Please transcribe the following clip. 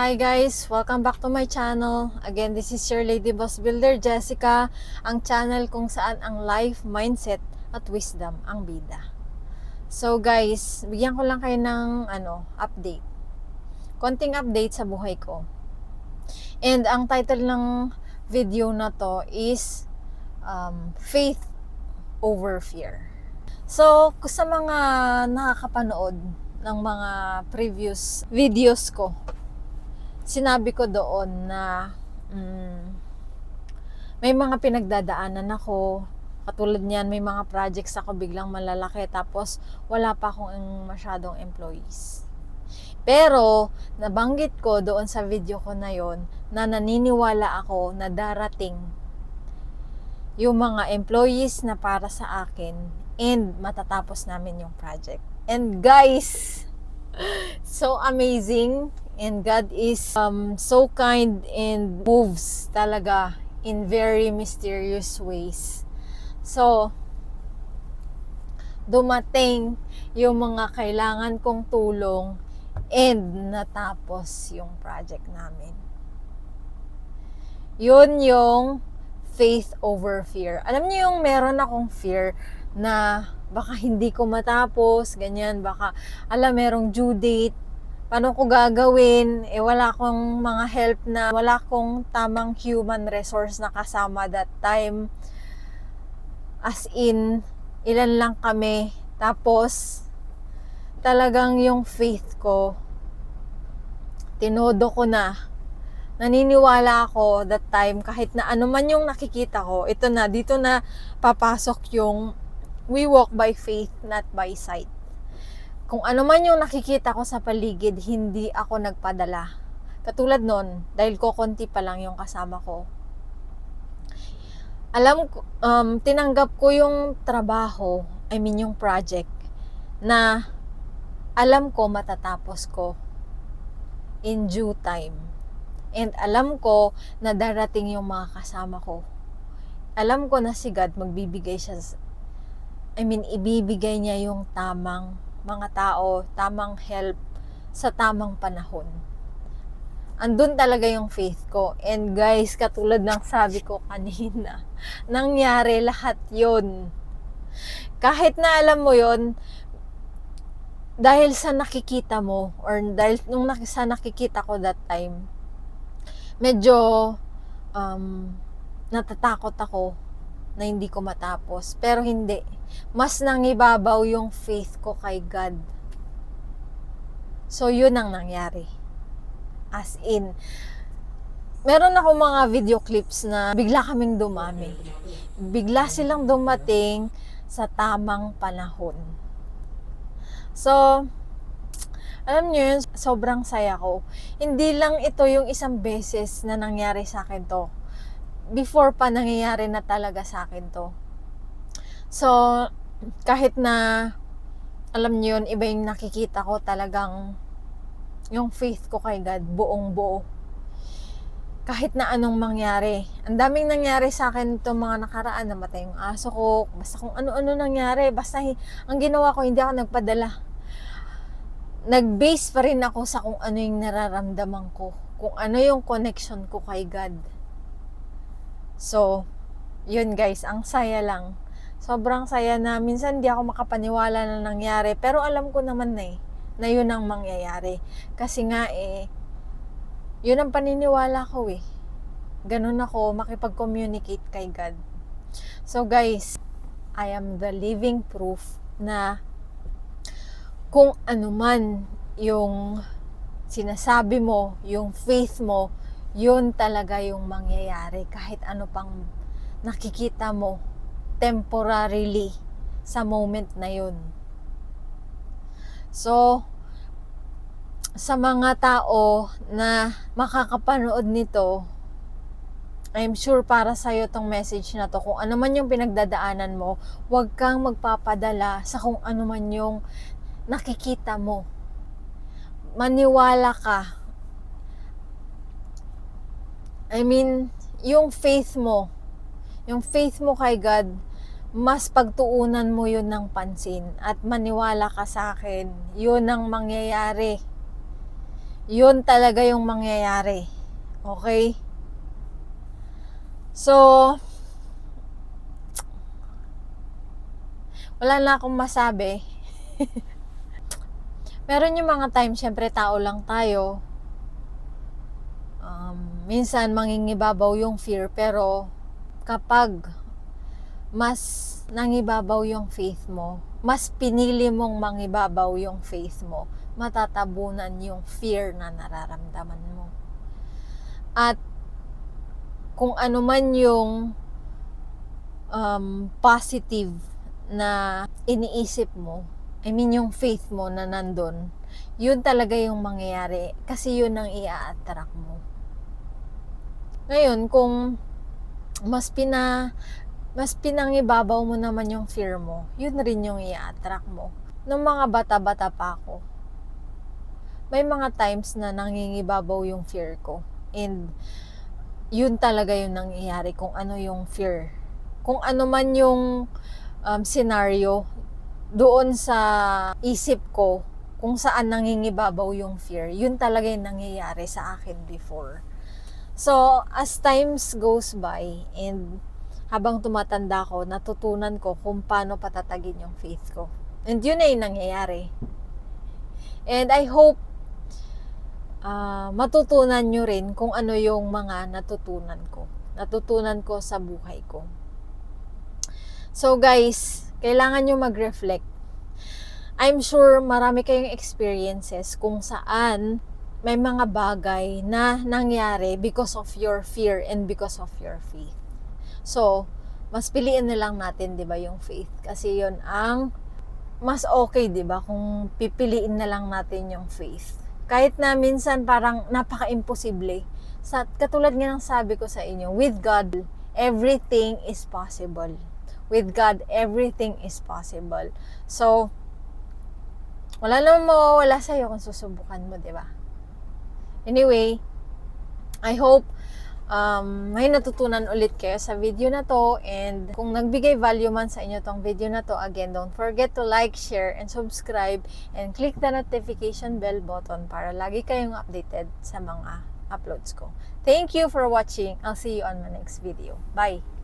Hi guys! Welcome back to my channel. Again, this is your Lady Boss Builder, Jessica, ang channel kung saan ang life, mindset, at wisdom ang bida. So guys, bigyan ko lang kayo ng update. Konting update sa buhay ko. And ang title ng video na to is Faith over Fear. So, sa mga nakakapanood ng mga previous videos ko, sinabi ko doon na may mga pinagdadaanan ako. Katulad niyan, may mga projects ako biglang malalaki tapos wala pa akong masyadong employees. Pero nabanggit ko doon sa video ko na yon na naniniwala ako na darating yung mga employees na para sa akin and matatapos namin yung project. And guys, so amazing. And God is so kind and moves talaga in very mysterious ways. So, dumating yung mga kailangan kong tulong and natapos yung project namin. Yun yung faith over fear. Alam niyo yung meron akong fear na baka hindi ko matapos, ganyan, baka merong due date, paano ko gagawin? Wala akong mga help na, wala akong tamang human resource na kasama that time. As in, ilan lang kami. Tapos, talagang yung faith ko, tinodo ko na. Naniniwala ako that time, kahit na ano man yung nakikita ko, dito na papasok yung we walk by faith, not by sight. Kung ano man yung nakikita ko sa paligid, hindi ako nagpadala. Katulad nun, dahil konti pa lang yung kasama ko. Tinanggap ko yung trabaho, yung project, na alam ko matatapos ko in due time. And alam ko na darating yung mga kasama ko. Alam ko na si God magbibigay siya, ibibigay niya yung tamang mga tao, tamang help sa tamang panahon. Andun talaga yung faith ko. And guys, katulad ng sabi ko kanina, nangyari lahat yun. Kahit na alam mo yun, dahil sa nakikita mo, or dahil sa nakikita ko that time, medyo natatakot ako na hindi ko matapos. Pero hindi. Mas nangibabaw yung faith ko kay God. So, yun ang nangyari. As in, meron ako mga video clips na bigla kaming dumami. Bigla silang dumating sa tamang panahon. So, alam niyo yun, sobrang saya ko. Hindi lang ito yung isang beses na nangyari sa akin to. Before pa nangyayari na talaga sa akin to. So, kahit na alam niyo yun, iba yung nakikita ko, talagang yung faith ko kay God, buong buo. Kahit na anong mangyari. Ang daming nangyari sa akin itong mga nakaraan. Namatay yung aso ko, basta kung ano-ano nangyari. Basta ang ginawa ko, hindi ako nagpadala. Nag-base pa rin ako sa kung ano yung nararamdaman ko. Kung ano yung connection ko kay God. So, yun guys, ang saya lang. Sobrang saya na minsan di ako makapaniwala na nangyari. Pero alam ko naman na yun ang mangyayari. Kasi nga yun ang paniniwala ko Ganun ako makipag-communicate kay God. So guys, I am the living proof na kung ano man yung sinasabi mo, yung faith mo, yun talaga yung mangyayari. Kahit ano pang nakikita mo temporarily sa moment na yun. So, sa mga tao na makakapanood nito, I'm sure para sa'yo tong message na to. Kung ano man yung pinagdadaanan mo, huwag kang magpapadala sa kung ano man yung nakikita mo. Maniwala ka. Yung faith mo kay God, mas pagtuunan mo yun ng pansin at maniwala ka sa akin, yun ang mangyayari. yun talaga yung mangyayari. Okay? So, wala na akong masabi. Meron yung mga time, syempre tao lang tayo. Minsan mangingibabaw yung fear, pero kapag mas nangibabaw yung faith mo, mas pinili mong mangibabaw yung faith mo, matatabunan yung fear na nararamdaman mo. At kung ano man yung positive na iniisip mo, I mean yung faith mo na nandun, yun talaga yung mangyayari kasi yun ang i-attract mo. Ngayon, kung mas pinangibabaw mo naman yung fear mo, yun rin yung i-attract mo. Nung mga bata-bata pa ako, may mga times na nangingibabaw yung fear ko. And yun talaga yung nangyayari kung ano yung fear. Kung ano man yung scenario doon sa isip ko, kung saan nangingibabaw yung fear, yun talaga yung nangyayari sa akin before. So, as times goes by and habang tumatanda ko, natutunan ko kung paano patatagin yung faith ko. And yun ay nangyayari. And I hope matutunan nyo rin kung ano yung mga natutunan ko sa buhay ko. So guys, kailangan nyo mag-reflect. I'm sure marami kayong experiences kung saan may mga bagay na nangyari because of your fear and because of your faith. So, mas piliin na lang natin, 'di ba, yung faith kasi 'yon ang mas okay, 'di ba, kung pipiliin na lang natin yung faith. Kahit na minsan parang napaka-imposible. Katulad nga ng sabi ko sa inyo, with God, everything is possible. With God, everything is possible. So, wala namang mawawala sa'yo kung susubukan mo, 'di ba? Anyway, I hope may natutunan ulit kayo sa video na to, and kung nagbigay value man sa inyo tong video na to, again, don't forget to like, share, and subscribe, and click the notification bell button para lagi kayong updated sa mga uploads ko. Thank you for watching. I'll see you on my next video. Bye!